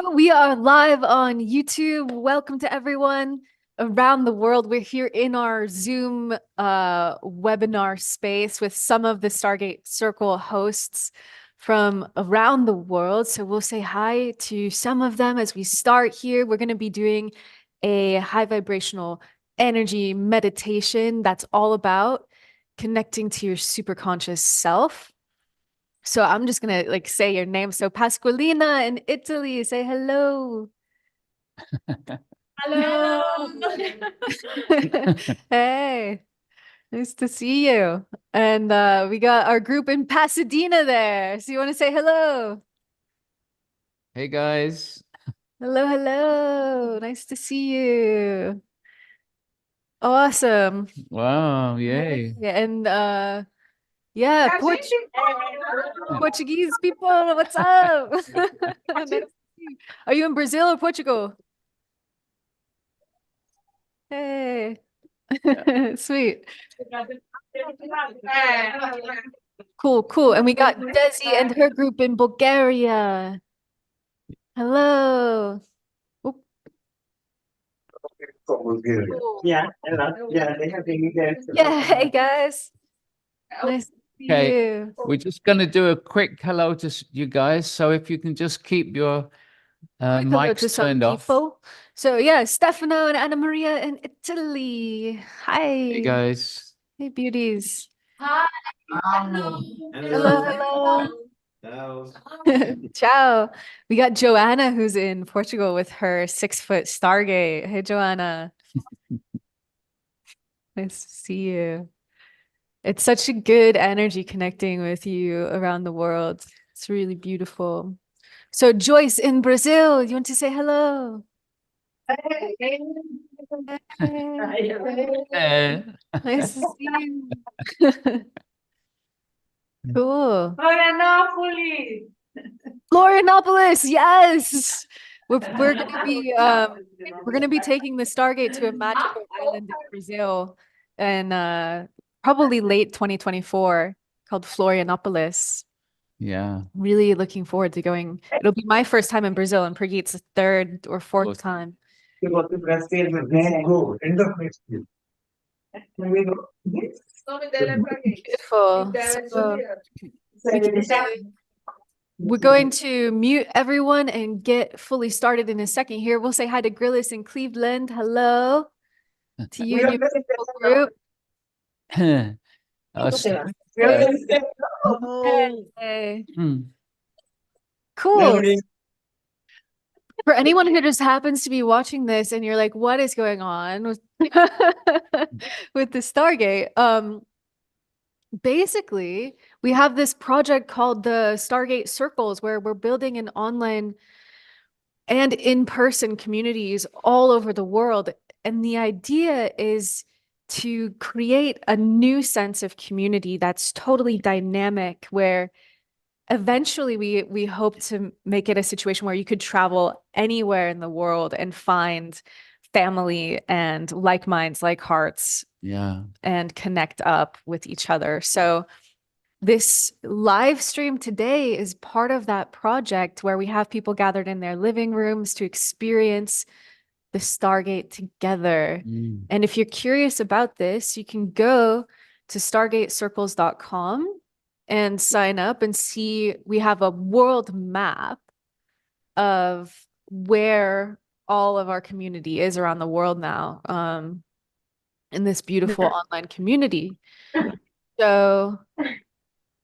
We are live on YouTube. Welcome to everyone around the world. We're here in our Zoom webinar space with some of the Stargate Circle hosts from around the world. So we'll say hi to some of them as we start here. We're going to be doing a high vibrational energy meditation that's all about connecting to your superconscious self. So I'm just gonna say your name. So Pasqualina in Italy, say hello. Hello. Hey, nice to see you. And we got our group in Pasadena there. So you want to say hello? Hey guys. Hello, hello. Nice to see you. Awesome. Wow, yay. Yeah, and yeah, Portuguese people, what's up? Nice to see you. Are you in Brazil or Portugal? Hey. Sweet. Cool, cool. And we got Desi and her group in Bulgaria. Hello. Oop. Cool. Yeah, yeah, they have been there. Yeah, hey guys. Nice to see Okay, you. we're just going to do a quick hello to you guys. So if you can just keep your Quick hello to mics some turned off. people. So yeah, Stefano and Anna Maria in Italy. Hi. Hey guys. Hey beauties. Hi. Hello, hello. Ciao. We got Joanna who's in Portugal with her 6-foot Stargate. Hey, Joanna. Nice to see you. It's such a good energy connecting with you around the world. It's really beautiful. So Joyce in Brazil, you want to say hello? Hey. Nice to see you. Cool. Florianópolis. Florianopolis, yes. We're gonna be taking the Stargate to a magical island in Brazil and probably late 2024 called Florianopolis. Yeah. Really looking forward to going. It'll be my first time in Brazil and Prageet's third or fourth time. You go to Brazil, let's go. End of next year. Can we go? Yes. Beautiful. We're going to mute everyone and get fully started in a second here. We'll say hi to Grillis in Cleveland. Hello to you and your beautiful group. Hey. Cool. For anyone who just happens to be watching this and you're like, what is going on with, with the Stargate? Basically, we have this project called the Stargate Circles where we're building an online and in-person communities all over the world. And the idea is to create a new sense of community that's totally dynamic, where eventually we hope to make it a situation where you could travel anywhere in the world and find family and like minds, like hearts, Yeah. and connect up with each other. So this live stream today is part of that project where we have people gathered in their living rooms to experience the Stargate together. And if you're curious about this, you can go to stargatecircles.com and sign up and see. We have a world map of where all of our community is around the world now, in this beautiful online community. So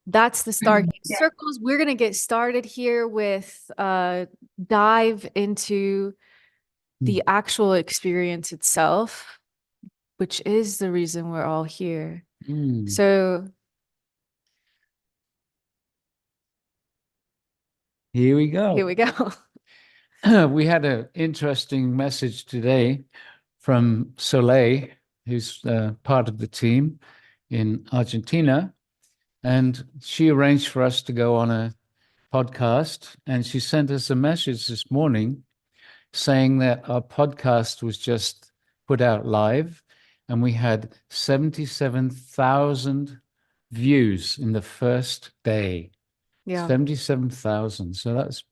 that's the Stargate Circles. We're going to get started here with dive into the actual experience itself, which is the reason we're all here. So here we go. Here we go. We had an interesting message today from Soleil, who's part of the team in Argentina. And she arranged for us to go on a podcast. And she sent us a message this morning saying that our podcast was just put out live and we had 77,000 views in the first day. Yeah. 77,000. So that's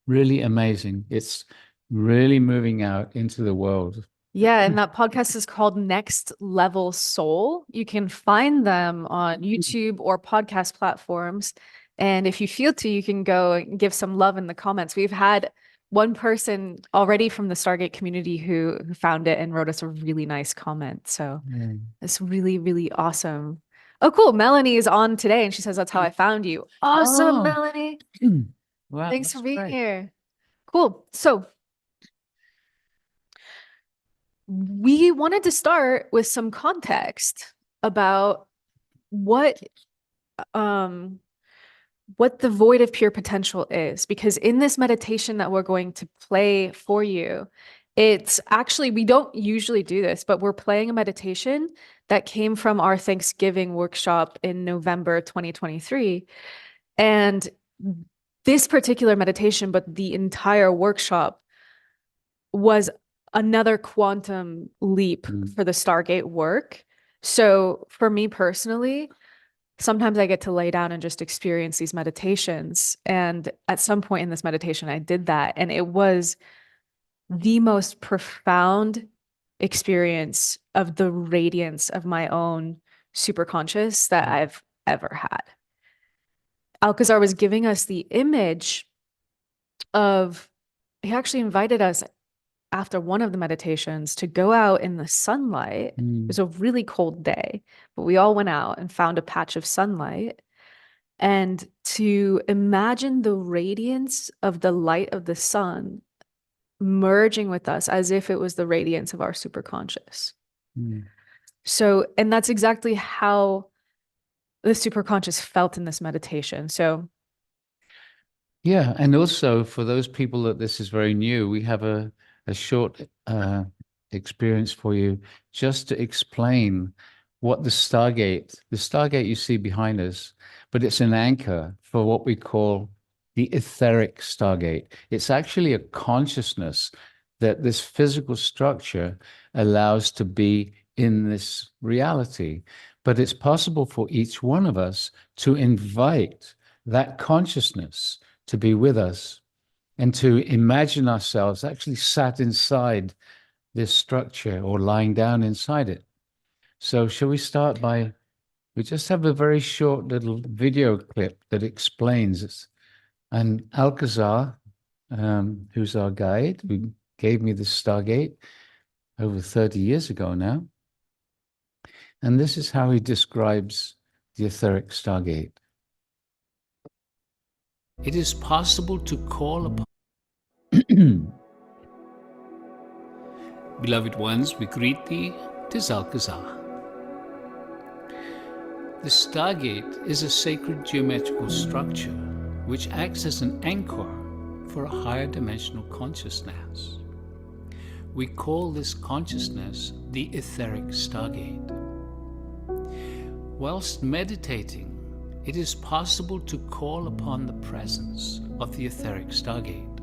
really amazing. It's really moving out into the world. Yeah, and that podcast is called Next Level Soul. You can find them on YouTube or podcast platforms. And if you feel to, you can go and give some love in the comments. We've had one person already from the Stargate community who found it and wrote us a really nice comment. So it's really, really awesome. Oh, cool. Melanie is on today and she says, that's how I found you. Awesome, Oh. Melanie. Wow, Thanks that's for being great. here. Cool. So we wanted to start with some context about what um what the void of pure potential is, because in this meditation that we're going to play for you, it's actually, we don't usually do this, but we're playing a meditation that came from our Thanksgiving workshop in November 2023. And this particular meditation, but the entire workshop, was another quantum leap for the Stargate work. So for me personally, sometimes I get to lay down and just experience these meditations. And at some point in this meditation, I did that. And it was the most profound experience of the radiance of my own superconscious that I've ever had. Alcazar was giving us the image of, he actually invited us after one of the meditations to go out in the sunlight. It was a really cold day, but we all went out and found a patch of sunlight and to imagine the radiance of the light of the sun merging with us as if it was the radiance of our superconscious. So, and that's exactly how the superconscious felt in this meditation. So, yeah, and also for those people that this is very new, we have a short experience for you just to explain what the Stargate you see behind us, but it's an anchor for what we call the etheric Stargate. It's actually a consciousness that this physical structure allows to be in this reality. But it's possible for each one of us to invite that consciousness to be with us and to imagine ourselves actually sat inside this structure or lying down inside it. So shall we start by, we just have a very short little video clip that explains this. And Alcazar, who's our guide, who gave me the Stargate over 30 years ago now. And this is how he describes the etheric Stargate. It is possible to call upon. Beloved ones, we greet thee, 'tis Alcazar. The Stargate is a sacred geometrical structure which acts as an anchor for a higher dimensional consciousness. We call this consciousness the etheric Stargate. Whilst meditating, it is possible to call upon the presence of the etheric Stargate,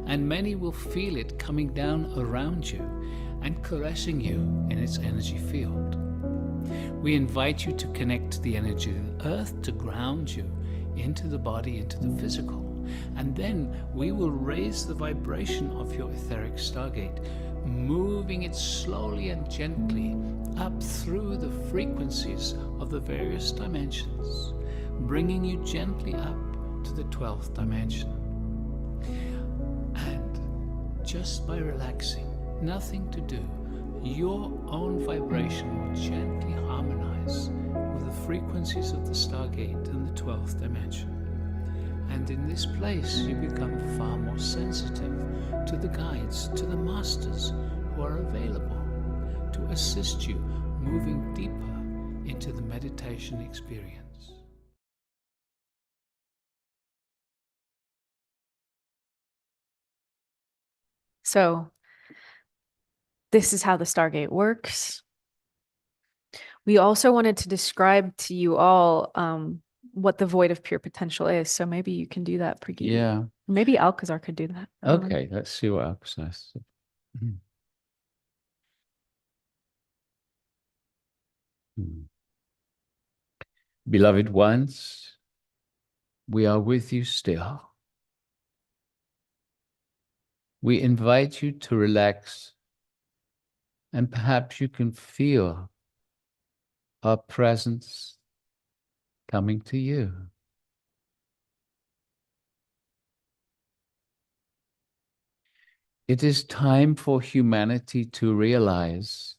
and many will feel it coming down around you and caressing you in its energy field. We invite you to connect to the energy of the earth to ground you into the body, into the physical, and then we will raise the vibration of your etheric Stargate, moving it slowly and gently up through the frequencies of the various dimensions, bringing you gently up to the 12th dimension. And just by relaxing, nothing to do, your own vibration will gently harmonize with the frequencies of the Stargate and the 12th dimension. And in this place, you become far more sensitive to the guides, to the masters who are available to assist you moving deeper into the meditation experience. so this is how the Stargate works. We also wanted to describe to you all what the void of pure potential is. So maybe you can do that, Prageet. Yeah. Maybe Alcazar could do that. Okay, let's see what Alcazar says. Beloved ones, we are with you still. we invite you to relax, and perhaps you can feel our presence coming to you. It is time for humanity to realize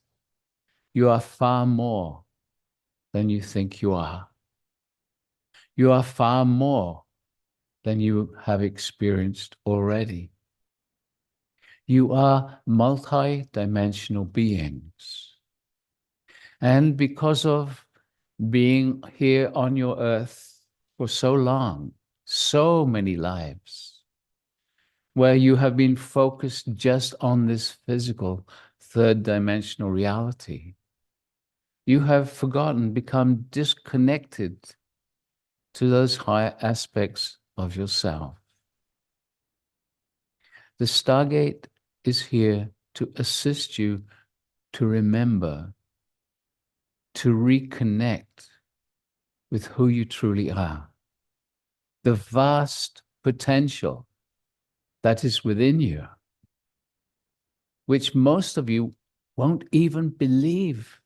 you are far more than you think you are. You are far more than you have experienced already. You are multi-dimensional beings. And because of being here on your earth for so long, so many lives, where you have been focused just on this physical third dimensional reality, you have forgotten, become disconnected to those higher aspects of yourself. The Stargate is here to assist you to remember, to reconnect with who you truly are, the vast potential that is within you, which most of you won't even believe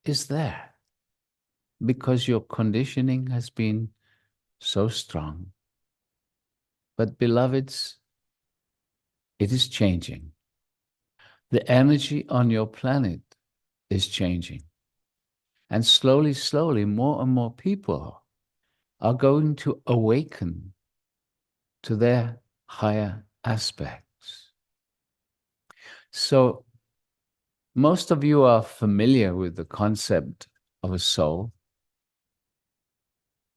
is there because your conditioning has been so strong. But beloveds, it is changing. The energy on your planet is changing. And slowly, slowly, more and more people are going to awaken to their higher aspects. So most of you are familiar with the concept of a soul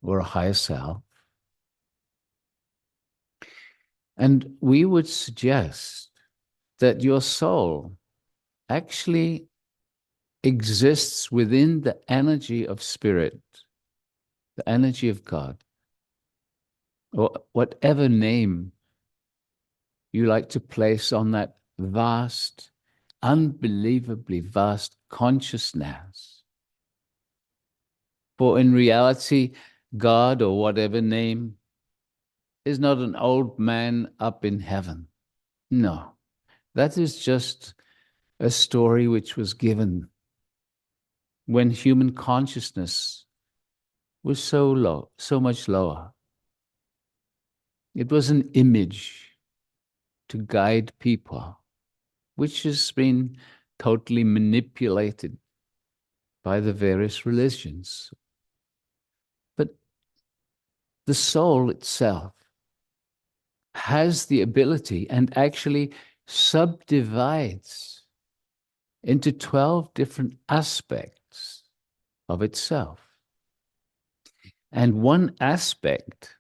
or a higher self. And we would suggest that your soul actually exists within the energy of spirit, the energy of God, or whatever name you like to place on that vast, unbelievably vast consciousness. For in reality, God, or whatever name, is not an old man up in heaven. No, that is just a story which was given when human consciousness was so low, so much lower. It was an image to guide people, which has been totally manipulated by the various religions. But the soul itself has the ability and actually subdivides into 12 different aspects of itself. And one aspect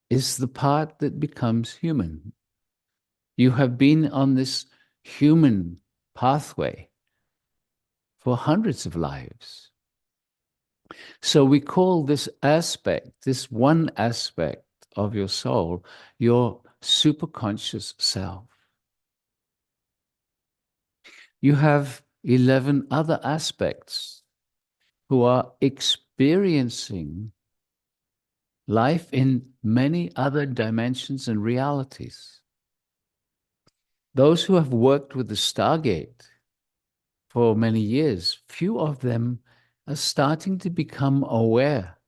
is the part that becomes human. You have been on this human pathway for hundreds of lives. So we call this aspect, this one aspect of your soul, your superconscious self. You have 11 other aspects who are experiencing life in many other dimensions and realities. Those who have worked with the Stargate for many years, few of them are starting to become aware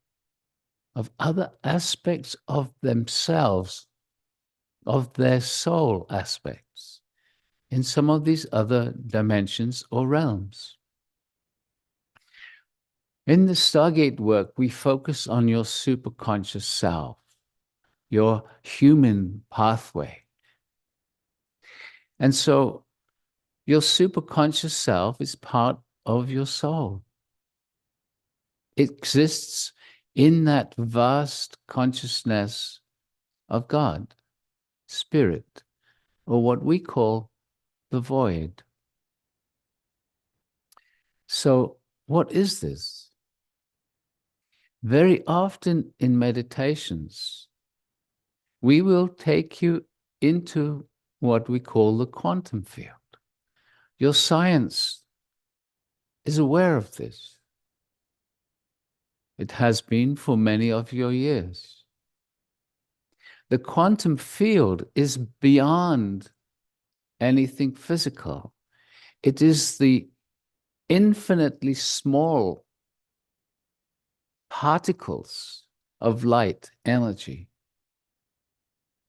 of other aspects of themselves, of their soul aspects, in some of these other dimensions or realms. In the Stargate work, we focus on your superconscious self, your human pathway. And so your superconscious self is part of your soul. It exists in that vast consciousness of God, spirit, or what we call the void. So what is this? Very often in meditations, we will take you into what we call the quantum field. Your science is aware of this. It has been for many of your years. The quantum field is beyond anything physical. It is the infinitely small particles of light energy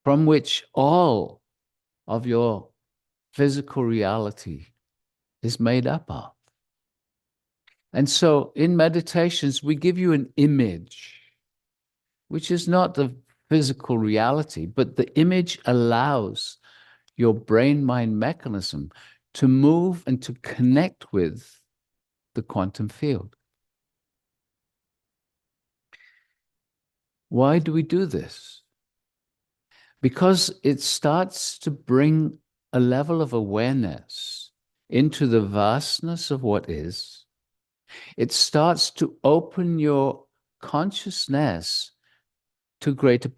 from which all of your physical reality is made up of. And so in meditations, we give you an image, which is not the physical reality, but the image allows your brain-mind mechanism to move and to connect with the quantum field. Why do we do this? Because it starts to bring a level of awareness into the vastness of what is. It starts to open your consciousness to greater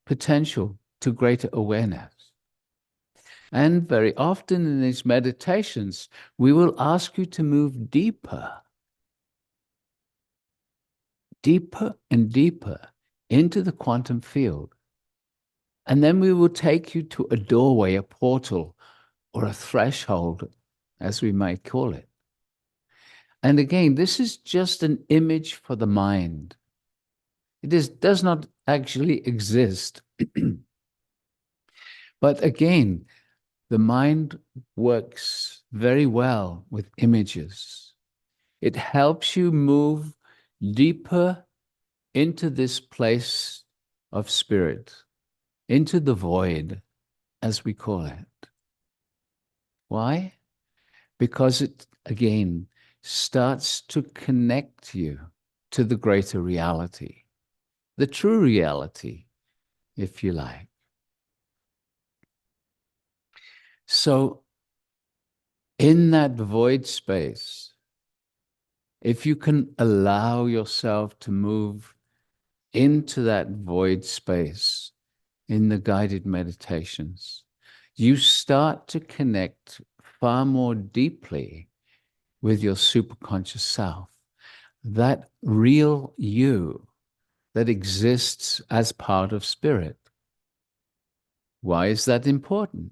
potential, to greater awareness. And very often in these meditations, we will ask you to move deeper, deeper and deeper into the quantum field. And then we will take you to a doorway, a portal, or a threshold, as we might call it. And again, this is just an image for the mind. Does not actually exist. But again, the mind works very well with images. It helps you move deeper into this place of spirit, into the void, as we call it. Why? Because it, again, starts to connect you to the greater reality, the true reality, if you like. So, in that void space, if you can allow yourself to move into that void space in the guided meditations, you start to connect far more deeply with your superconscious self, that real you that exists as part of spirit. Why is that important?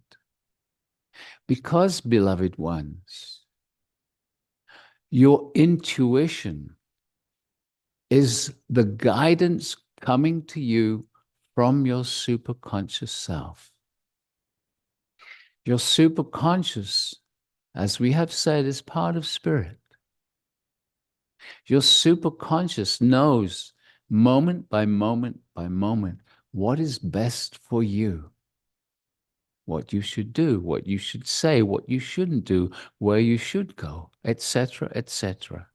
Because, beloved ones, your intuition is the guidance coming to you from your superconscious self. Your superconscious, as we have said, is part of spirit. Your superconscious knows moment by moment by moment what is best for you, what you should do, what you should say, what you shouldn't do, where you should go, etc., etc.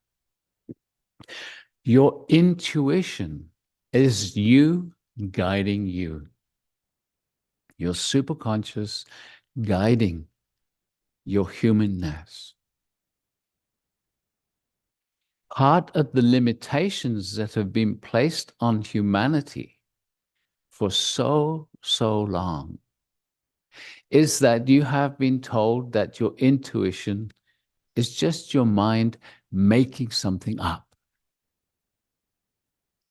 Your intuition is you guiding you. Your superconscious guiding your humanness. Part of the limitations that have been placed on humanity for so long is that you have been told that your intuition is just your mind making something up.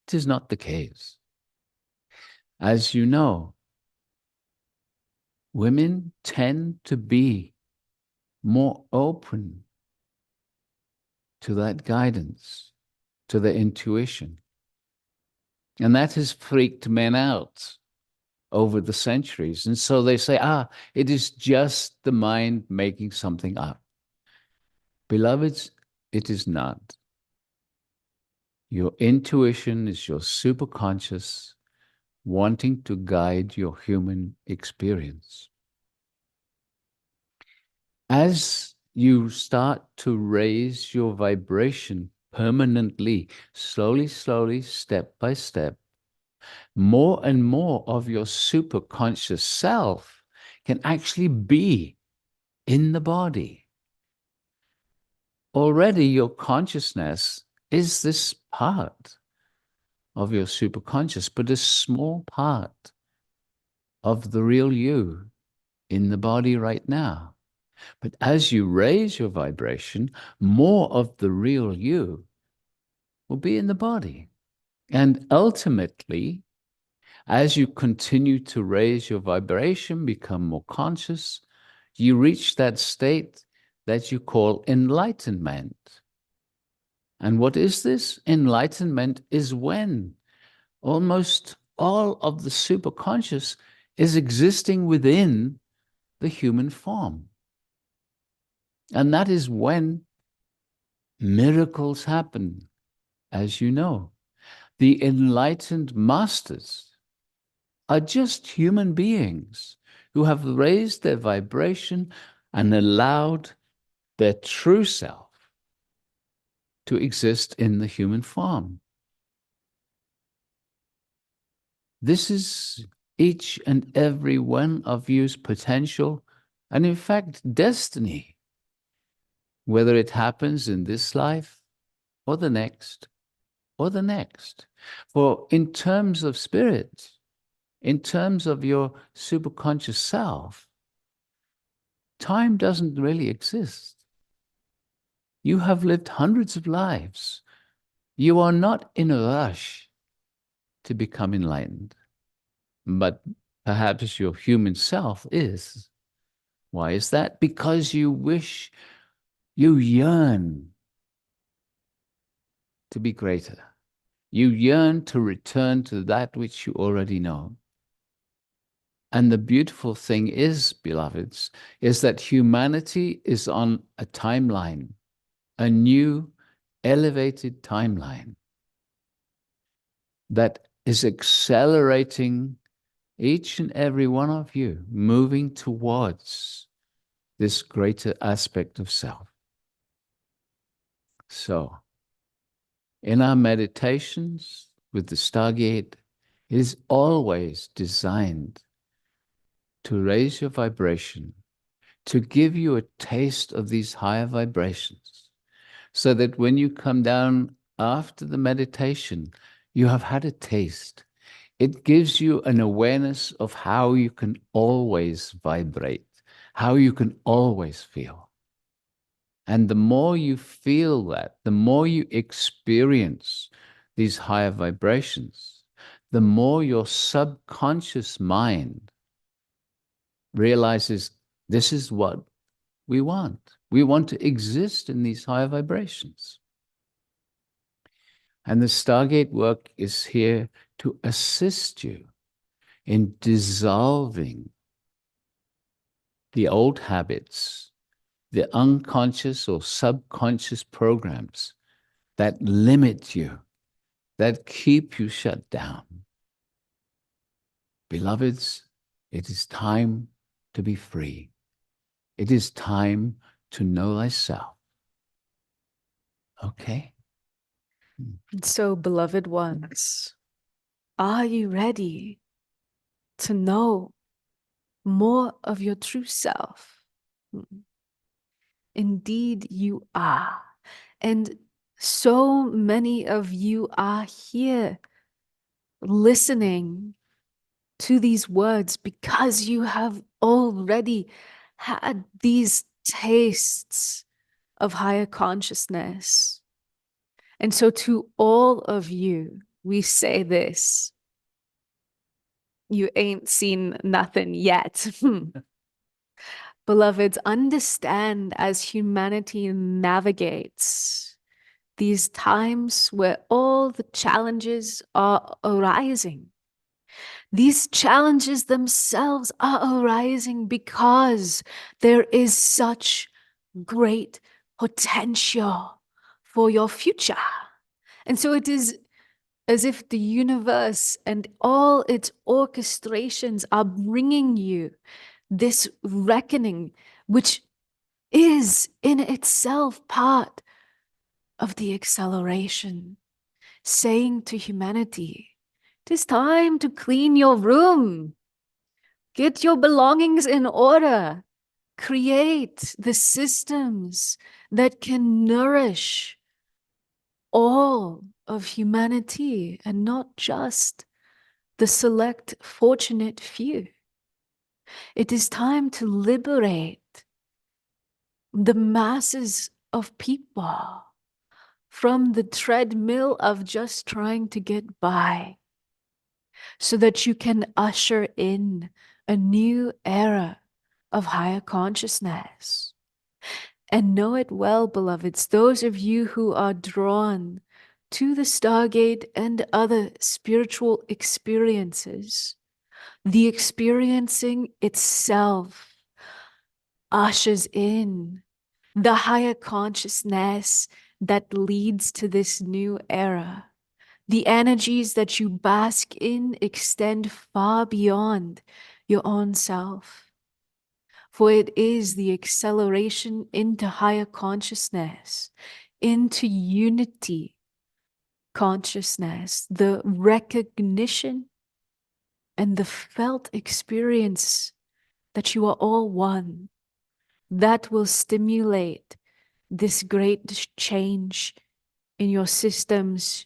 It is not the case. As you know, women tend to be more open to that guidance, to the intuition. And that has freaked men out over the centuries. And so they say, it is just the mind making something up. Beloveds, it is not. Your intuition is your superconscious wanting to guide your human experience. As you start to raise your vibration permanently, slowly, step by step, more and more of your superconscious self can actually be in the body. Already your consciousness is this part of your superconscious, but a small part of the real you in the body right now. But as you raise your vibration, more of the real you will be in the body. And ultimately, as you continue to raise your vibration, become more conscious, You reach that state that you call enlightenment. And what is this? Enlightenment is when almost all of the superconscious is existing within the human form. And that is when miracles happen, as you know. The enlightened masters are just human beings who have raised their vibration and allowed their true self to exist in the human form. This is each and every one of you's potential and, in fact, destiny, whether it happens in this life or the next or the next. For in terms of spirit, in terms of your superconscious self, time doesn't really exist. You have lived hundreds of lives. You are not in a rush to become enlightened, but perhaps your human self is. Why is that? Because you wish, you yearn to be greater. You yearn to return to that which you already know. And the beautiful thing is, beloveds, is that humanity is on a timeline, a new elevated timeline that is accelerating each and every one of you, moving towards this greater aspect of self. So, in our meditations with the Stargate, it is always designed to raise your vibration, to give you a taste of these higher vibrations, so that when you come down after the meditation, you have had a taste. It gives you an awareness of how you can always vibrate, how you can always feel. And the more you feel that, the more you experience these higher vibrations, the more your subconscious mind realizes this is what we want. We want to exist in these higher vibrations. And the Stargate work is here to assist you in dissolving the old habits, the unconscious or subconscious programs that limit you, that keep you shut down. Beloveds, it is time to be free. It is time to know thyself. Okay? And so, beloved ones, are you ready to know more of your true self? Indeed, you are. And so many of you are here listening to these words because you have already had these tastes of higher consciousness. And so to all of you, we say this: you ain't seen nothing yet. Beloveds, understand as humanity navigates these times where all the challenges are arising. These challenges themselves are arising because there is such great potential for your future. And so it is as if the universe and all its orchestrations are bringing you this reckoning, which is in itself part of the acceleration, saying to humanity, it is time to clean your room. Get your belongings in order. Create the systems that can nourish all of humanity and not just the select fortunate few. It is time to liberate the masses of people from the treadmill of just trying to get by, so that you can usher in a new era of higher consciousness. And know it well, beloveds, those of you who are drawn to the Stargate and other spiritual experiences, the experiencing itself ushers in the higher consciousness that leads to this new era. The energies that you bask in extend far beyond your own self, for it is the acceleration into higher consciousness, into unity consciousness, the recognition and the felt experience that you are all one, that will stimulate this great change in your systems,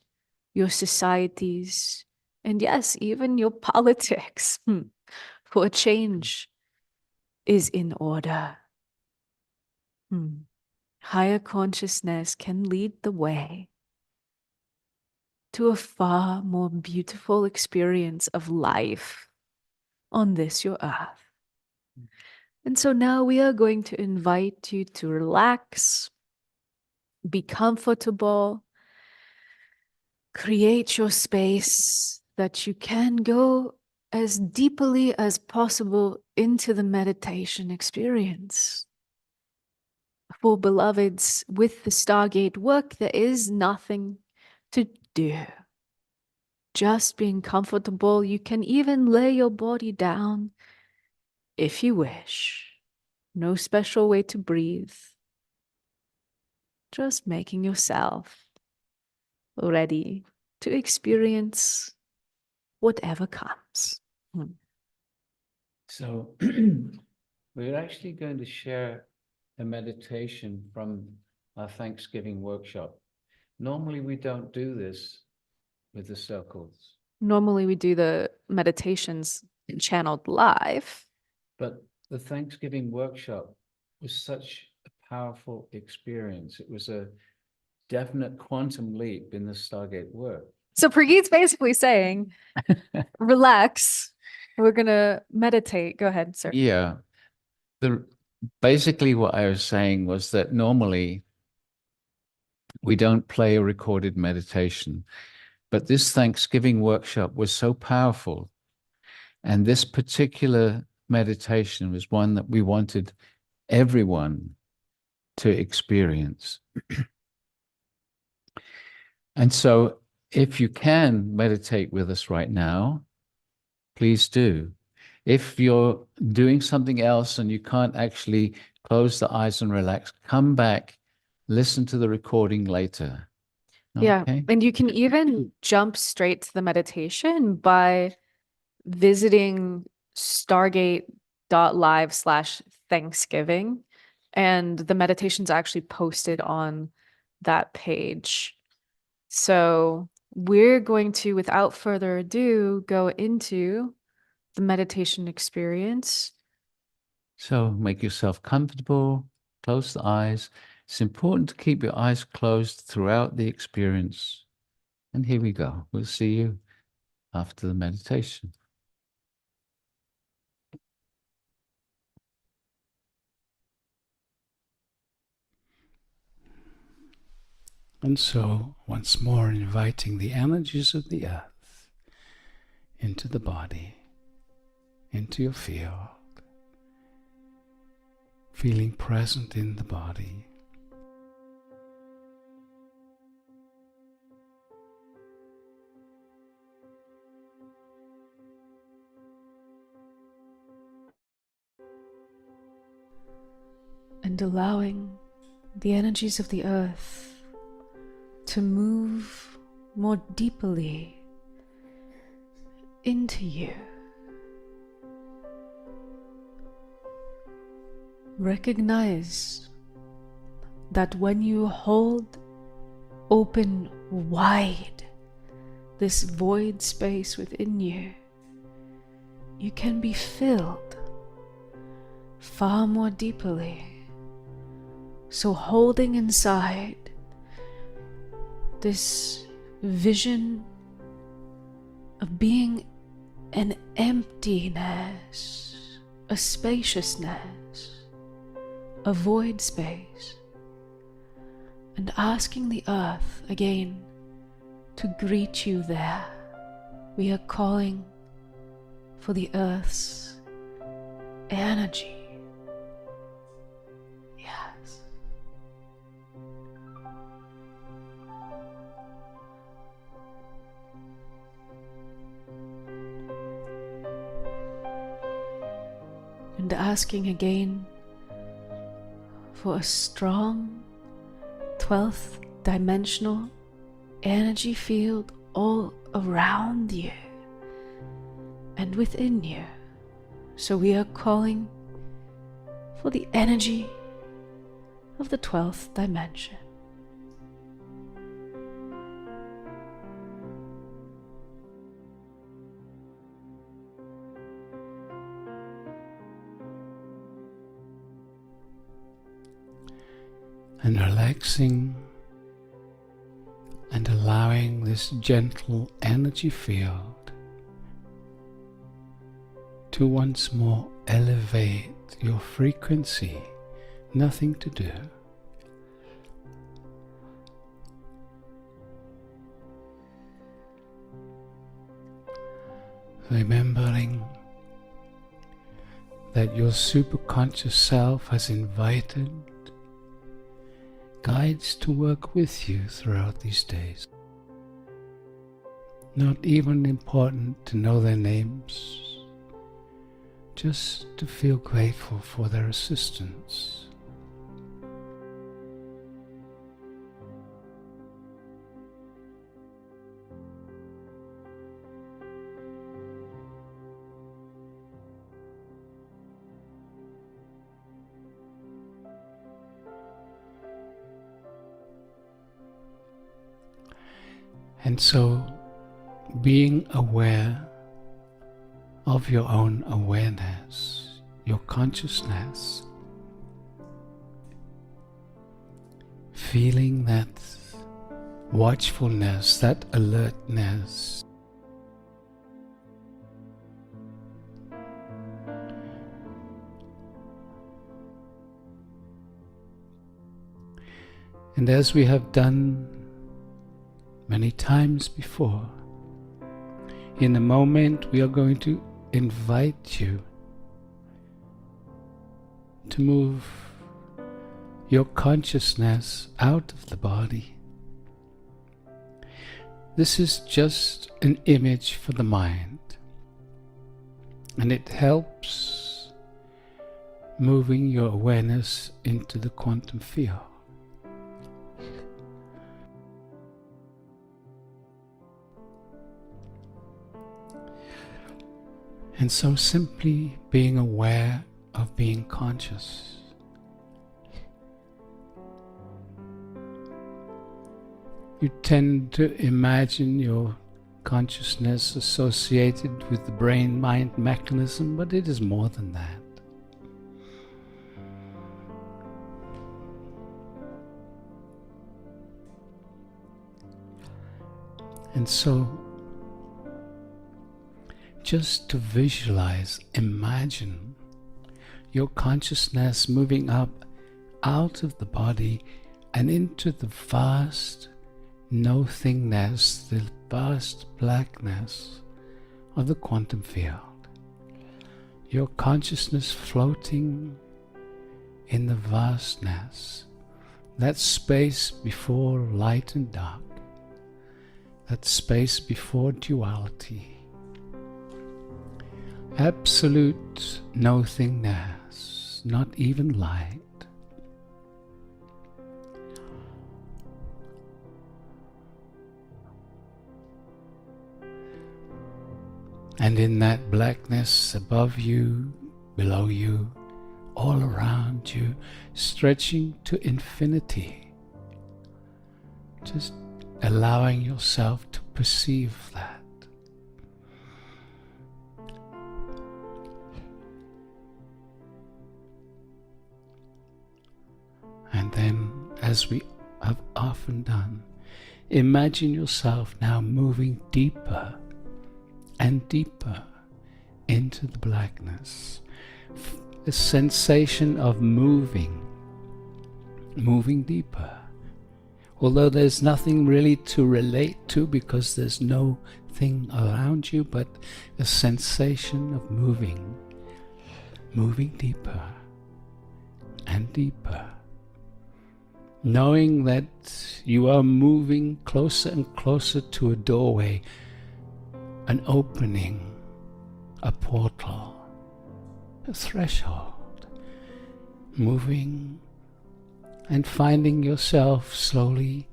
your societies, and yes, even your politics. For change is in order. Higher consciousness can lead the way to a far more beautiful experience of life on this, your earth. And so now we are going to invite you to relax, be comfortable, create your space that you can go as deeply as possible into the meditation experience. For beloveds, with the Stargate work, there is nothing to do. Just being comfortable, you can even lay your body down if you wish. No special way to breathe. Just making yourself ready to experience whatever comes. So we're actually going to share a meditation from our Thanksgiving workshop. Normally we don't do this with the circles. Normally we do the meditations channeled live. But the Thanksgiving workshop was such a powerful experience. It was a definite quantum leap in the Stargate work. So Prageet's basically saying, relax, we're going to meditate. Go ahead, sir. Yeah. Basically what I was saying was that normally we don't play a recorded meditation, but this Thanksgiving workshop was so powerful. And this particular meditation was one that we wanted everyone to experience. And so if you can meditate with us right now, please do. If you're doing something else and you can't actually close the eyes and relax, come back, listen to the recording later. Yeah. Okay? And you can even jump straight to the meditation by visiting stargate.live/Thanksgiving. And the meditation's actually posted on that page. So we're going to, without further ado, go into the meditation experience. So make yourself comfortable, close the eyes. It's important to keep your eyes closed throughout the experience. And here we go. We'll see you after the meditation. And so, once more, inviting the energies of the earth into the body, into your field, feeling present in the body. And allowing the energies of the earth to move more deeply into you. Recognize that when you hold open wide this void space within you, you can be filled far more deeply. So holding inside this vision of being an emptiness, a spaciousness, a void space, and asking the earth again to greet you there. We are calling for the earth's energy. Yes. And asking again for a strong 12th dimensional energy field all around you and within you. So we are calling for the energy of the 12th dimension. And relaxing and allowing this gentle energy field to once more elevate your frequency. Nothing to do. Remembering that your superconscious self has invited guides to work with you throughout these days. Not even important to know their names, just to feel grateful for their assistance. And so, being aware of your own awareness, your consciousness, feeling that watchfulness, that alertness, and as we have done many times before, in a moment we are going to invite you to move your consciousness out of the body. This is just an image for the mind, and it helps moving your awareness into the quantum field. And so simply being aware of being conscious. You tend to imagine your consciousness associated with the brain-mind mechanism, but it is more than that. And so just to visualize, imagine your consciousness moving up out of the body and into the vast no-thingness, the vast blackness of the quantum field. Your consciousness floating in the vastness, that space before light and dark, that space before duality. Absolute nothingness, not even light. And in that blackness above you, below you, all around you, stretching to infinity, just allowing yourself to perceive that. And then, as we have often done, imagine yourself now moving deeper and deeper into the blackness, a sensation of moving deeper. Although there's nothing really to relate to because there's no thing around you, but a sensation of moving deeper and deeper. Knowing that you are moving closer and closer to a doorway, an opening, a portal, a threshold, moving and finding yourself slowly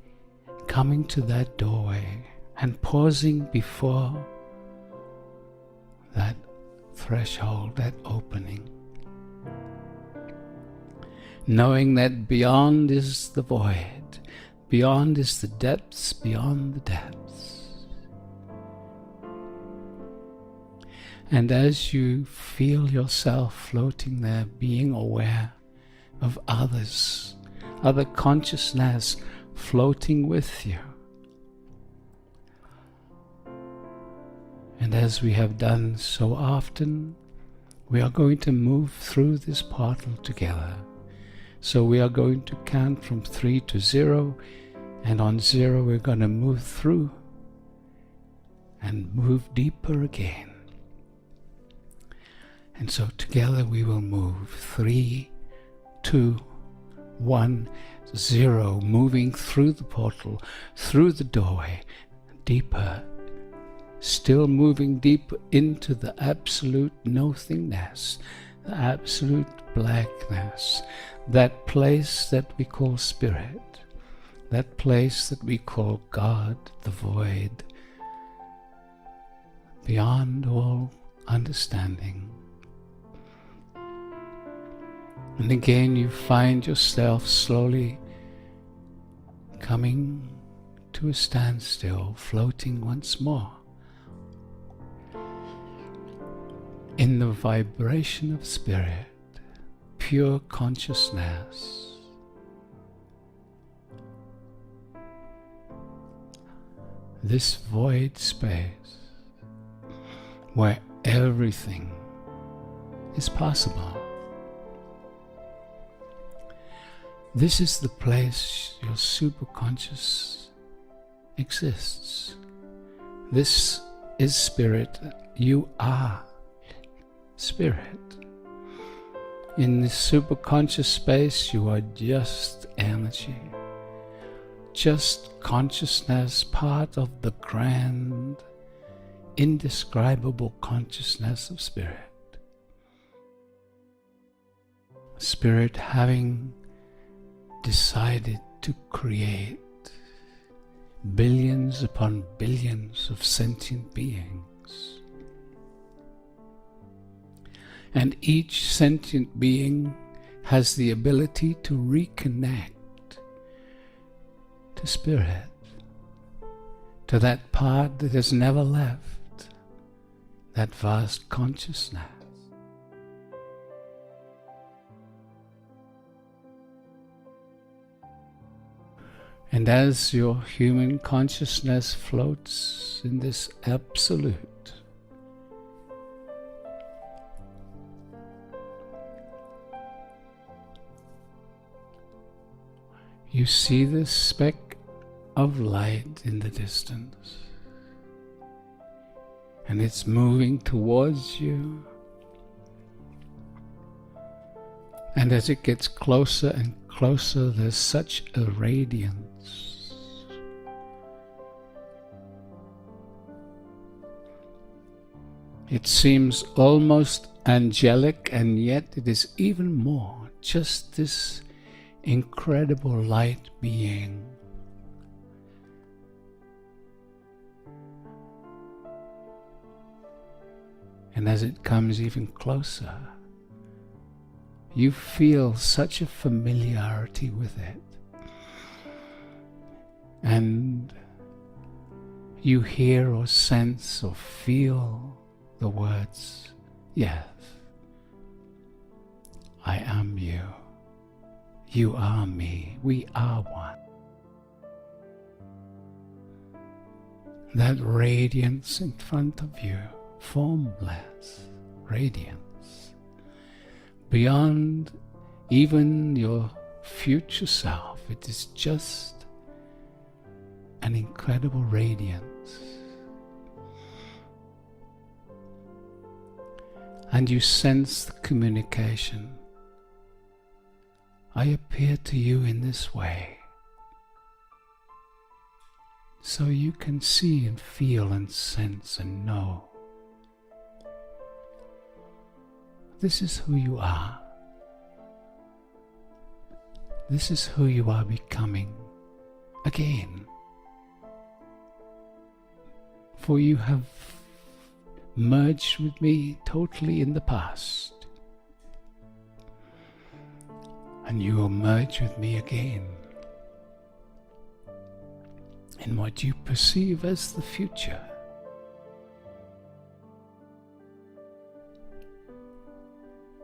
coming to that doorway and pausing before that threshold, that opening. Knowing that beyond is the void, beyond is the depths, beyond the depths. And as you feel yourself floating there, being aware of others, other consciousness floating with you. And as we have done so often, we are going to move through this portal together. So we are going to count from 3 to 0, and on 0 we're going to move through and move deeper again. And so together we will move 3, 2, 1, 0, moving through the portal, through the doorway, deeper, still moving deeper into the absolute nothingness, the absolute blackness, that place that we call spirit, that place that we call God, the void, beyond all understanding. And again you find yourself slowly coming to a standstill, floating once more in the vibration of spirit, pure consciousness. This void space where everything is possible. This is the place your superconscious exists. This is spirit. You are spirit. In this superconscious space, you are just energy, just consciousness, part of the grand, indescribable consciousness of spirit. Spirit having decided to create billions upon billions of sentient beings. And each sentient being has the ability to reconnect to spirit, to that part that has never left, that vast consciousness. And as your human consciousness floats in this absolute, you see this speck of light in the distance, and it's moving towards you. And as it gets closer and closer, there's such a radiance. It seems almost angelic, and yet it is even more, just this incredible light being. And as it comes even closer, you feel such a familiarity with it. And you hear or sense or feel the words, yes, I am you. You are me. We are one. That radiance in front of you, formless radiance, beyond even your future self. It is just an incredible radiance. And you sense the communication. I appear to you in this way, so you can see and feel and sense and know. This is who you are. This is who you are becoming again. For you have merged with me totally in the past. And you will merge with me again in what you perceive as the future.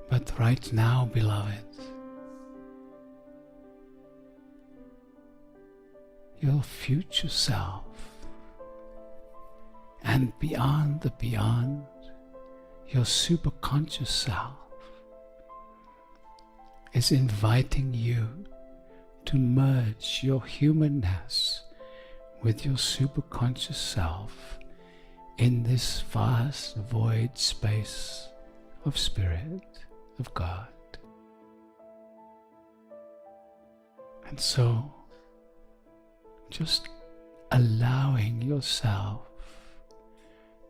But right now, beloved, your future self and beyond the beyond, your superconscious self is inviting you to merge your humanness with your superconscious self in this vast void space of spirit, of God. And so, just allowing yourself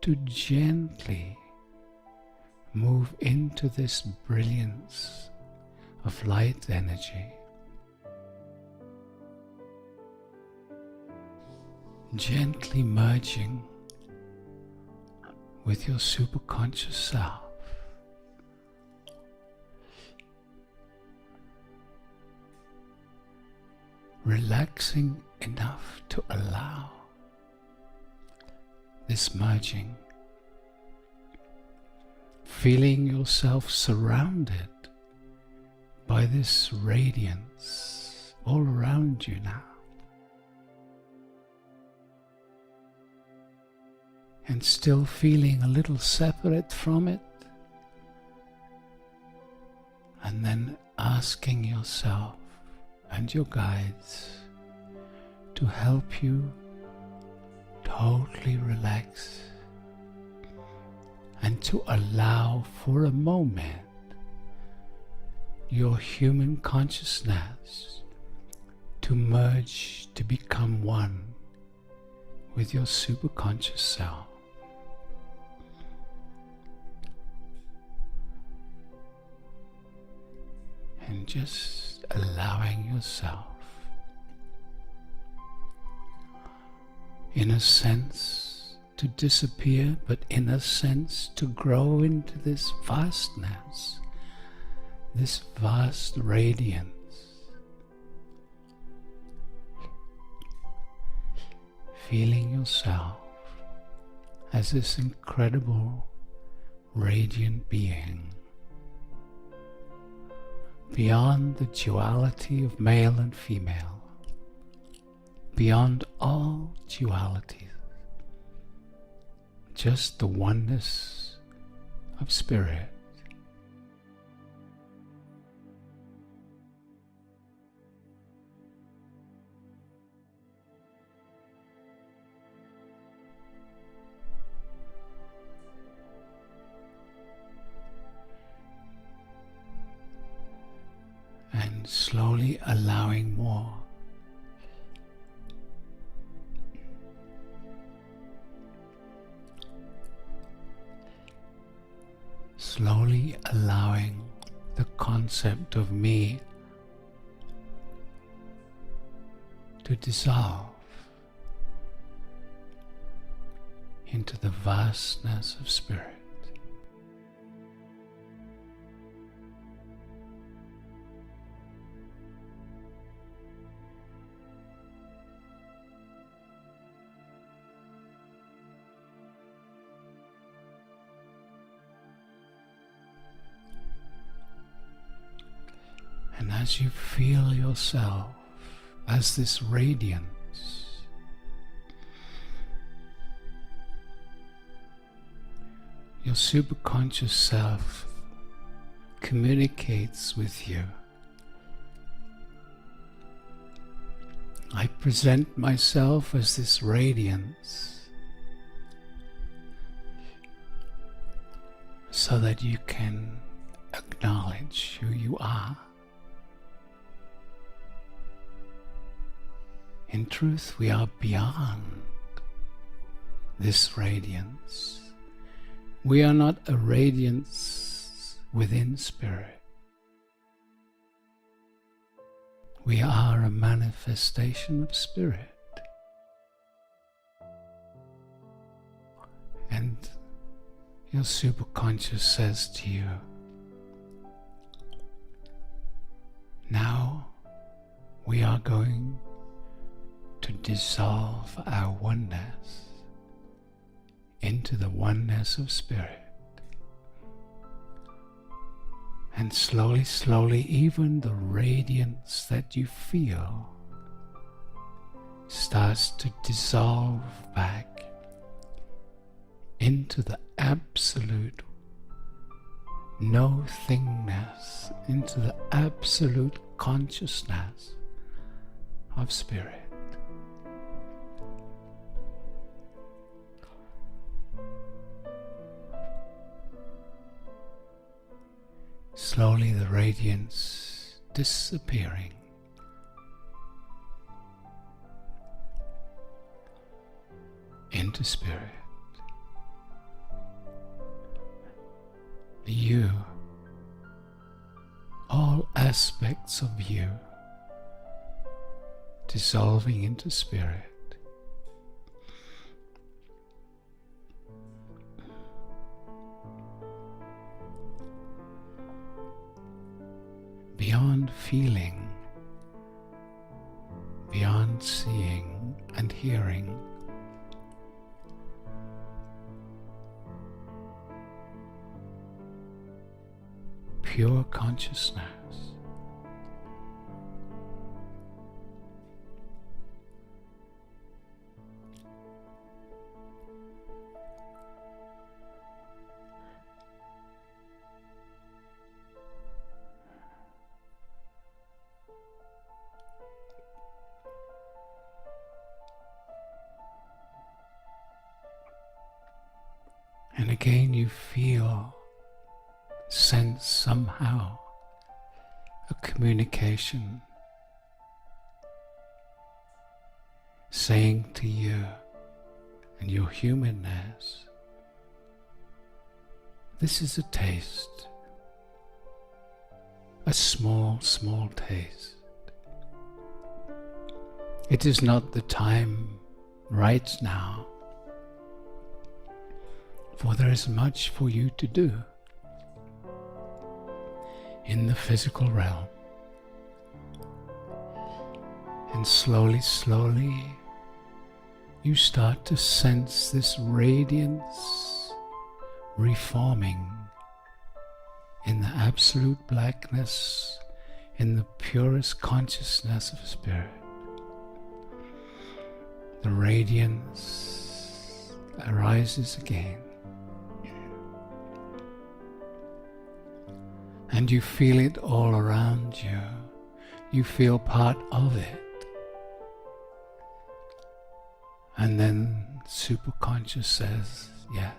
to gently move into this brilliance of light energy. Gently merging with your superconscious self. Relaxing enough to allow this merging. Feeling yourself surrounded by this radiance all around you now. And still feeling a little separate from it. And then asking yourself and your guides to help you totally relax and to allow for a moment your human consciousness to merge, to become one with your superconscious self. And just allowing yourself, in a sense, to disappear, but in a sense to grow into this vastness, this vast radiance. Feeling yourself as this incredible, radiant being, beyond the duality of male and female, beyond all dualities, just the oneness of spirit. And slowly allowing more. Slowly allowing the concept of me to dissolve into the vastness of spirit. And as you feel yourself as this radiance, your superconscious self communicates with you. I present myself as this radiance so that you can acknowledge who you are. In truth, we are beyond this radiance. We are not a radiance within spirit. We are a manifestation of spirit. And your superconscious says to you, now we are going to dissolve our oneness into the oneness of spirit. And slowly, slowly, even the radiance that you feel starts to dissolve back into the absolute no-thingness, into the absolute consciousness of spirit. Slowly the radiance disappearing into spirit. You, all aspects of you, dissolving into spirit. Beyond feeling, beyond seeing and hearing, pure consciousness. And again you feel, sense somehow a communication saying to you and your humanness, this is a taste, a small, small taste. It is not the time right now, for there is much for you to do in the physical realm. And slowly, slowly, you start to sense this radiance reforming in the absolute blackness, in the purest consciousness of spirit. The radiance arises again. And you feel it all around you. You feel part of it. And then Superconscious says, yes,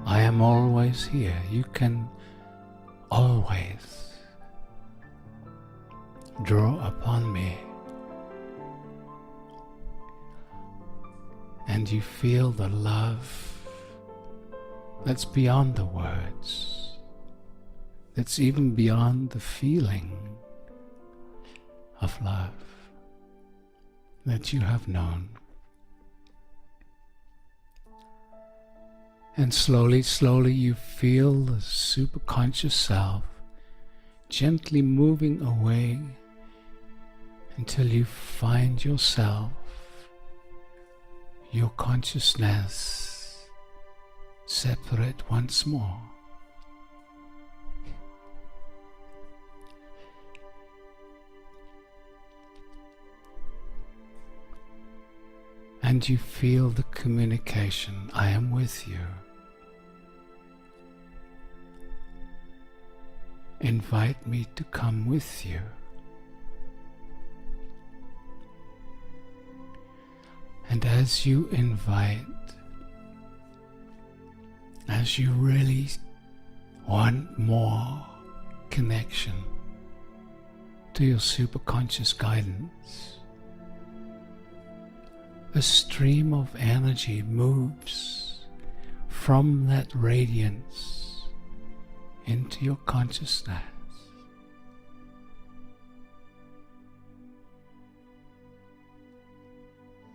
I am always here. You can always draw upon me. And you feel the love that's beyond the words. It's even beyond the feeling of love that you have known. And slowly, slowly you feel the superconscious self gently moving away until you find yourself, your consciousness, separate once more. And you feel the communication, I am with you. invite me to come with you. And as you invite, as you really want more connection to your superconscious guidance, a stream of energy moves from that radiance into your consciousness.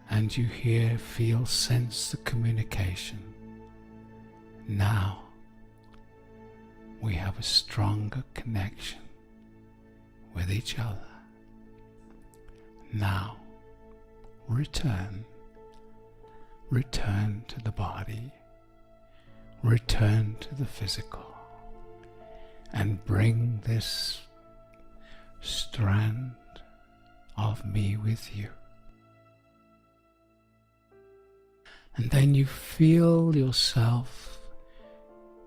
And you hear, feel, sense the communication. Now we have a stronger connection with each other. Now return to the body, return to the physical, and bring this strand of me with you. And then you feel yourself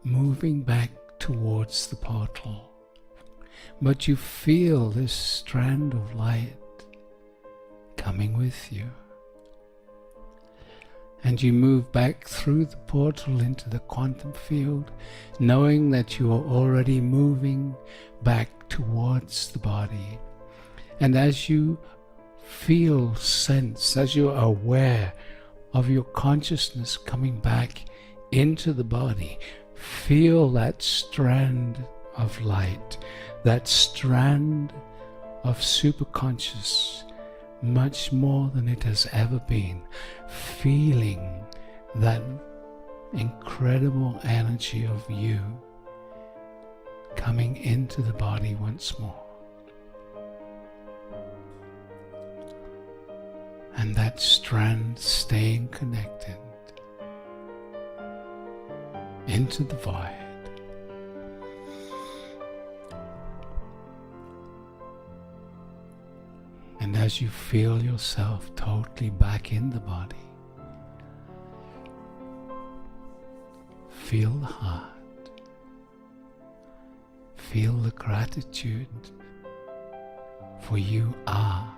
moving back towards the portal. But you feel this strand of light coming with you. And you move back through the portal into the quantum field, knowing that you are already moving back towards the body. And as you feel, sense, as you are aware of your consciousness coming back into the body, feel that strand of light, that strand of superconscious, much more than it has ever been, feeling that incredible energy of you coming into the body once more. And that strand staying connected into the void. And as you feel yourself totally back in the body, feel the heart, feel the gratitude, for you are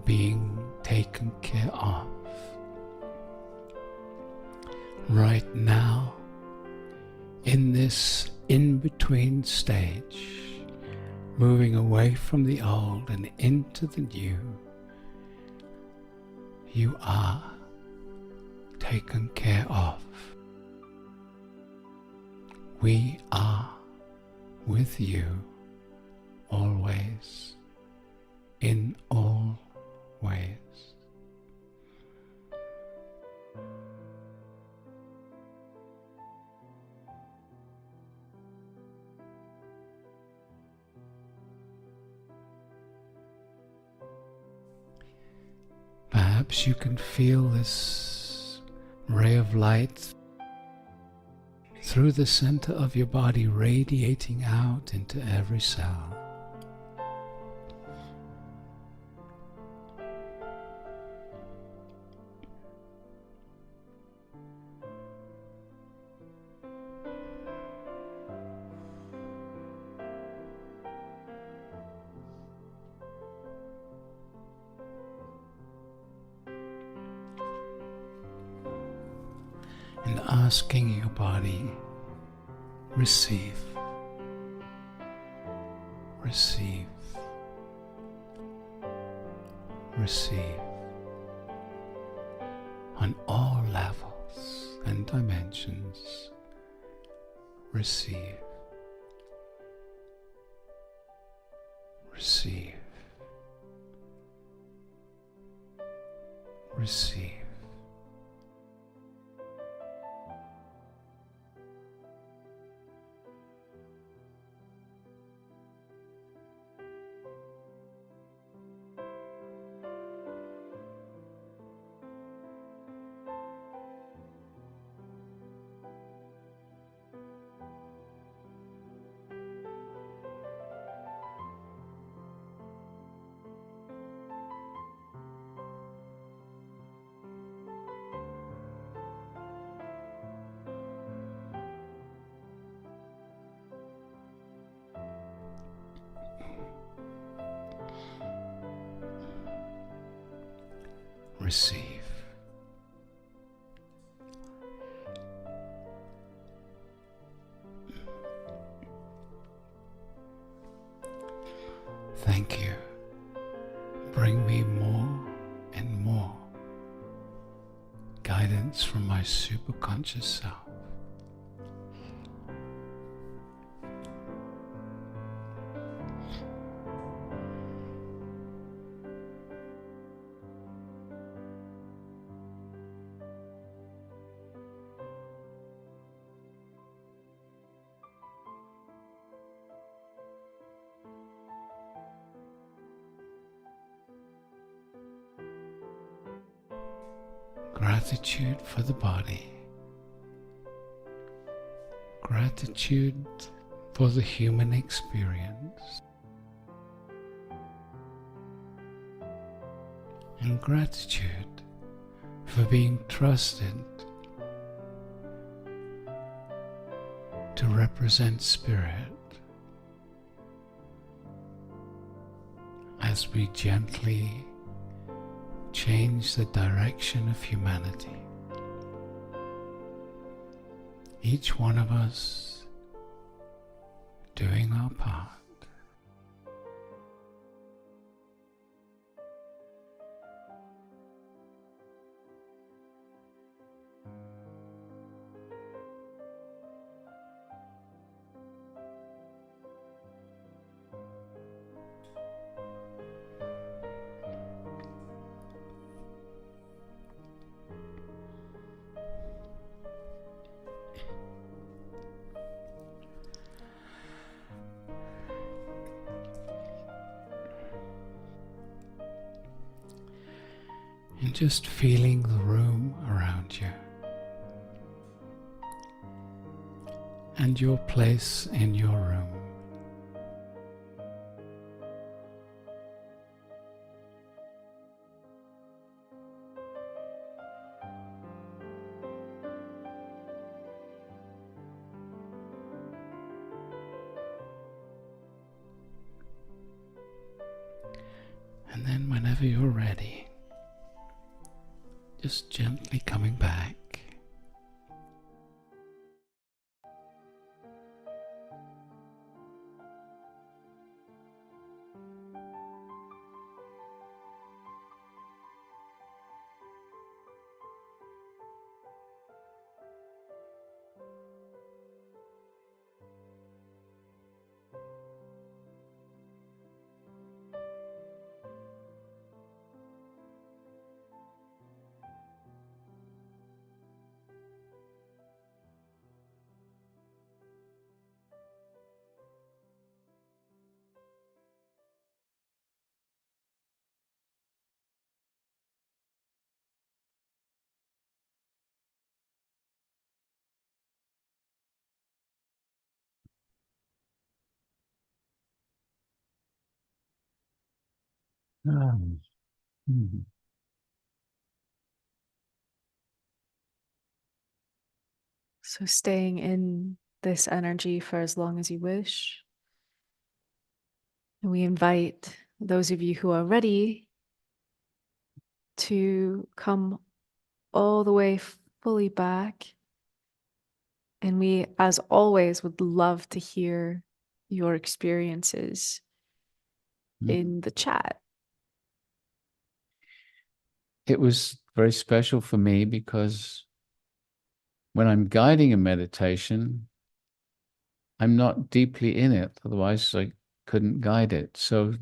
being taken care of. Right now, in this in-between stage, moving away from the old and into the new, you are taken care of. We are with you always, in all ways. Perhaps you can feel this ray of light through the center of your body, radiating out into every cell. And asking your body, receive, receive, receive, on all levels and dimensions, receive, receive, receive. receive. Thank you. Bring me more and more guidance from my superconscious self. Gratitude for the body. Gratitude for the human experience. And gratitude for being trusted to represent spirit as we gently change the direction of humanity. Each one of us doing our part. And just feeling the room around you and your place in your room. And then whenever you're ready, just gently coming back. Mhm. So staying in this energy for as long as you wish. And we invite those of you who are ready to come all the way fully back. And we, as always, would love to hear your experiences in the chat. It was very special for me because when I'm guiding a meditation, I'm not deeply in it. Otherwise, I couldn't guide it. So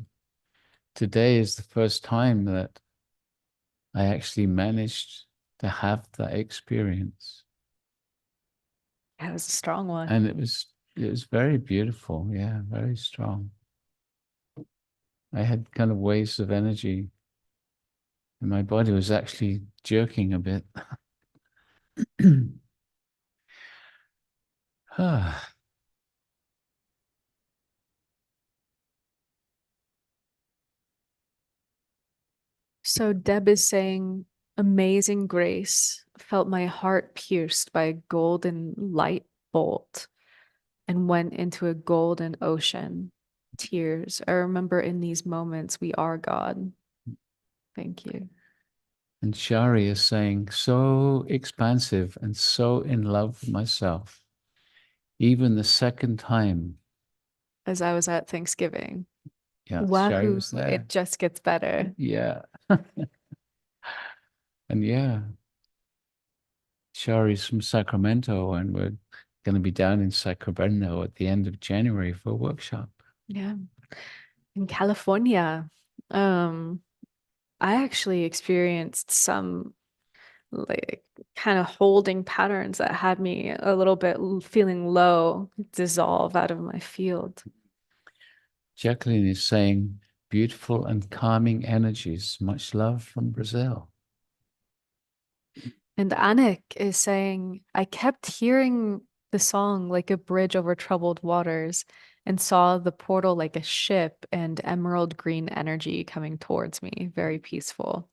today is the first time that I actually managed to have that experience. That was a strong one. And it was very beautiful. Yeah, very strong. I had kind of waves of energy and my body was actually jerking a bit. Ah. So Deb is saying, amazing grace, felt my heart pierced by a golden light bolt and went into a golden ocean. Tears. I remember in these moments, we are God. Thank you. And Shari is saying, so expansive and so in love with myself. Even the second time. As I was at Thanksgiving. Yeah, Shari Wahoo, was there. it just gets better. Yeah. And yeah, Shari's from Sacramento, and we're going to be down in Sacramento at the end of January for a workshop. Yeah. In California, I actually experienced some like kind of holding patterns that had me a little bit feeling low, dissolve out of my field. Jacqueline is saying, beautiful and calming energies. Much love from Brazil. And Anik is saying, I kept hearing the song like a bridge over troubled waters and saw the portal like a ship and emerald green energy coming towards me. Very peaceful.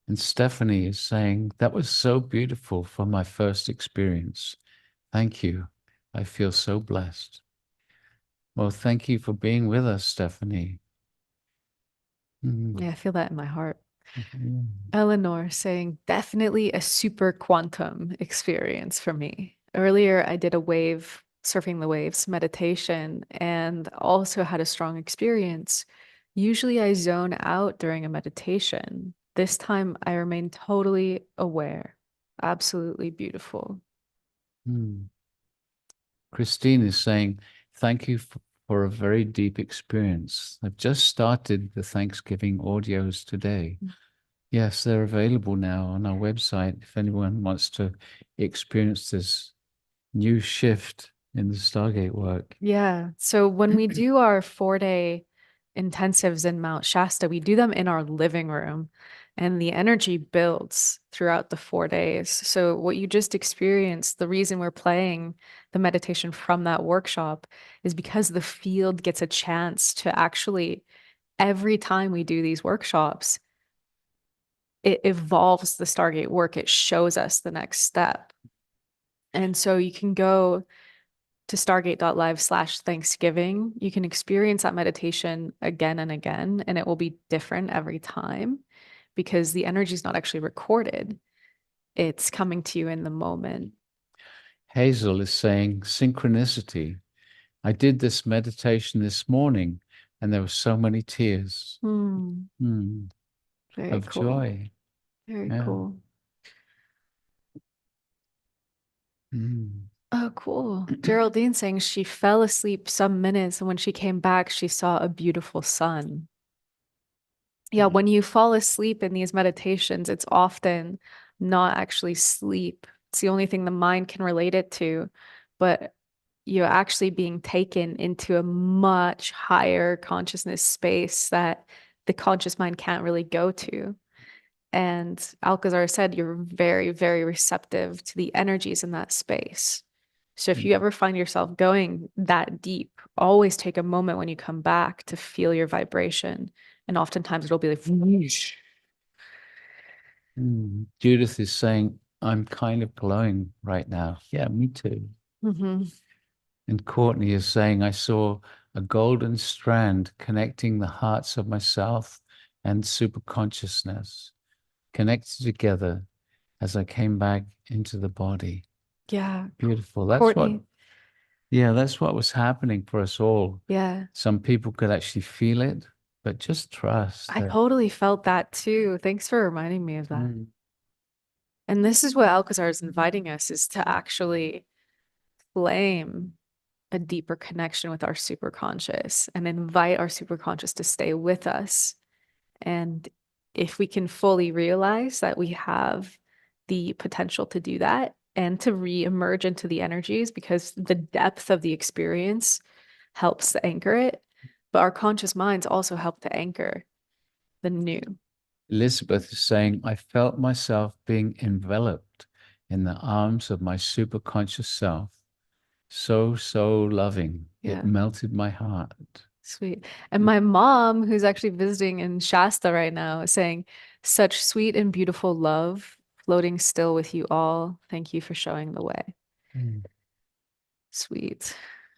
And Stephanie is saying, that was so beautiful for my first experience. Thank you. I feel so blessed. Well, thank you for being with us, Stephanie. Yeah, I feel that in my heart. Mhm. Eleanor saying, definitely a super quantum experience for me. Earlier, I did a wave, surfing the waves meditation, and also had a strong experience. Usually, I zone out during a meditation. This time, I remain totally aware. Absolutely beautiful. Mm. Christine is saying, thank you for a very deep experience. I've just started the Thanksgiving audios today. Yes, they're available now on our website if anyone wants to experience this new shift in the Stargate work. Yeah. So when we do our 4-day intensives in Mount Shasta, we do them in our living room and the energy builds throughout the 4 days. So what you just experienced, the reason we're playing the meditation from that workshop is because the field gets a chance to actually, every time we do these workshops, it evolves the Stargate work. It shows us the next step. And so you can go to stargate.live/Thanksgiving. You can experience that meditation again and again, and it will be different every time because the energy is not actually recorded. It's coming to you in the moment. Hazel is saying, synchronicity. I did this meditation this morning and there were so many tears Very of cool. joy. Very Yeah. cool. Mm. Oh, cool. Geraldine saying she fell asleep some minutes, and when she came back, she saw a beautiful sun. Yeah, when you fall asleep in these meditations, it's often not actually sleep. It's the only thing the mind can relate it to, but you're actually being taken into a much higher consciousness space that the conscious mind can't really go to. And Alcazar said you're very, very receptive to the energies in that space. So if you ever find yourself going that deep, always take a moment when you come back to feel your vibration. And oftentimes it'll be like, whoosh. Judith is saying, I'm kind of glowing right now. Yeah, me too. Mm-hmm. And Courtney is saying, I saw a golden strand connecting the hearts of myself and superconsciousness, connected together as I came back into the body. Yeah. Beautiful. That's Courtney. that's what was happening for us all. Yeah. Some people could actually feel it, but just trust I that. totally felt that too. Thanks for reminding me of that. Mm. And this is what Alcazar is inviting us is to actually claim a deeper connection with our superconscious and invite our superconscious to stay with us. And if we can fully realize that we have the potential to do that and to re-emerge into the energies, because the depth of the experience helps to anchor it, but our conscious minds also help to anchor the new. Elizabeth is saying, I felt myself being enveloped in the arms of my superconscious self. So, so loving. Yeah. It melted my heart. Sweet. And my mom, who's actually visiting in Shasta right now, is saying, such sweet and beautiful love floating still with you all. Thank you for showing the way. Mm. Sweet.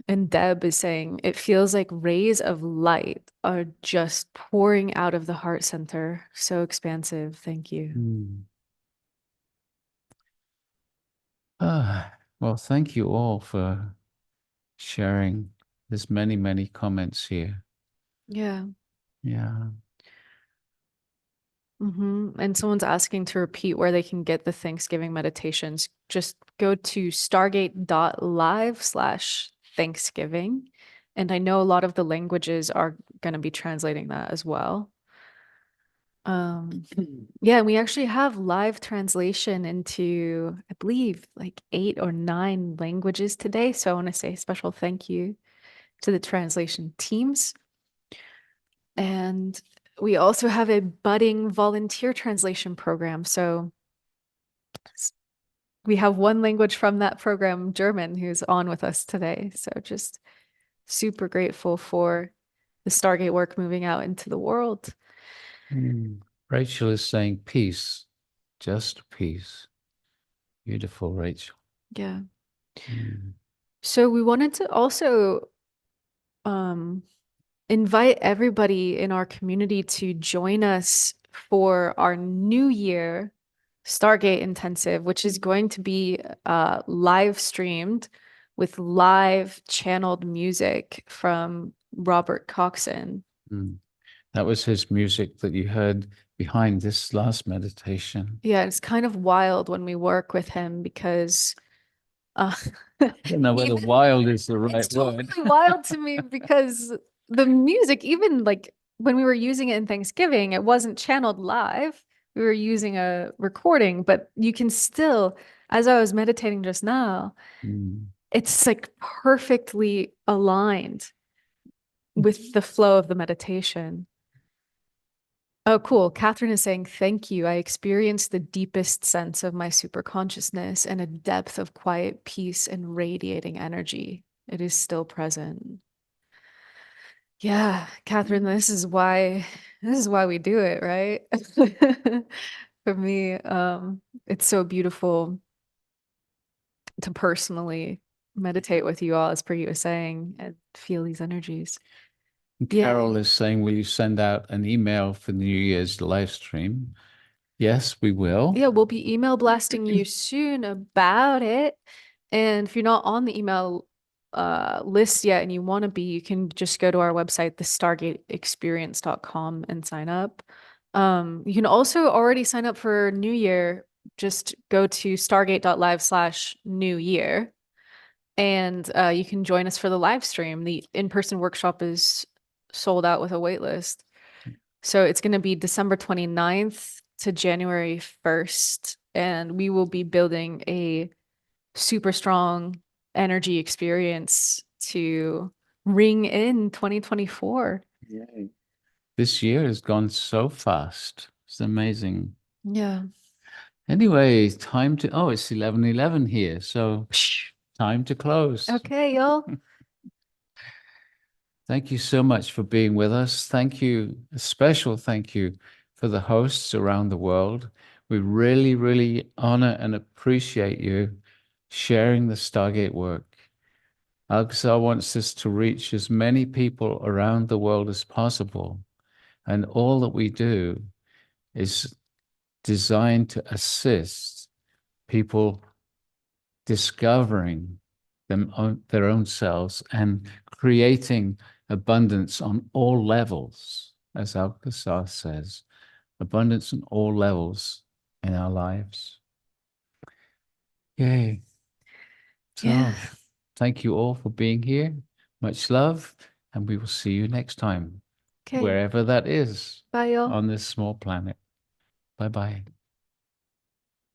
And Deb is saying, it feels like rays of light are just pouring out of the heart center. So expansive. Thank you. Well, thank you all for sharing. There's many, many comments here. Yeah. Yeah. And someone's asking to repeat where they can get the Thanksgiving meditations. Just go to stargate.live/Thanksgiving. And I know a lot of the languages are going to be translating that as well. Yeah, we actually have live translation into, I believe, like 8 or 9 languages today. So I want to say a special thank you to the translation teams. And we also have a budding volunteer translation program. So we have one language from that program, German, who's on with us today. So just super grateful for the Stargate work moving out into the world. Rachel is saying peace, just peace. Beautiful, Rachel. Yeah. So we wanted to also invite everybody in our community to join us for our New Year Stargate Intensive, which is going to be live streamed with live channeled music from Robert Coxon. That was his music that you heard behind this last meditation. Yeah, it's kind of wild when we work with him because I don't know whether even- wild is the right it's word. totally wild to me because the music, even like when we were using it in Thanksgiving, it wasn't channeled live. We were using a recording, but you can still, as I was meditating just now, it's like perfectly aligned with the flow of the meditation. Oh, cool. Catherine is saying, thank you. I experienced the deepest sense of my superconsciousness and a depth of quiet peace and radiating energy. It is still present. Yeah, Catherine, this is why we do it, right? For me, it's so beautiful to personally meditate with you all, as per you were saying, and feel these energies. Carol is saying, will you send out an email for New Year's live stream? Yes, we will. Yeah, we'll be email blasting you soon about it. And if you're not on the email list yet and you want to be, you can just go to our website, thestargateexperience.com, and sign up. You can also already sign up for New Year. Just go to stargate.live/New Year. And you can join us for the live stream. The in-person workshop is sold out with a wait list. So it's going to be December 29th to January 1st. And we will be building a super strong energy experience to ring in 2024. Yay. This year has gone so fast. It's amazing. Yeah. Anyway, time to, oh, it's 11:11 here. So time to close. Okay, y'all. Thank you so much for being with us. Thank you, a special thank you for the hosts around the world. We really, really honor and appreciate you sharing the Stargate work. Alcazar wants us to reach as many people around the world as possible. And all that we do is designed to assist people discovering their own selves and creating abundance on all levels, as Alcazar says, abundance on all levels in our lives. Yay. So thank you all for being here. Much love, and we will see you next time, Okay. wherever that is Bye, y'all. on this small planet. Bye-bye.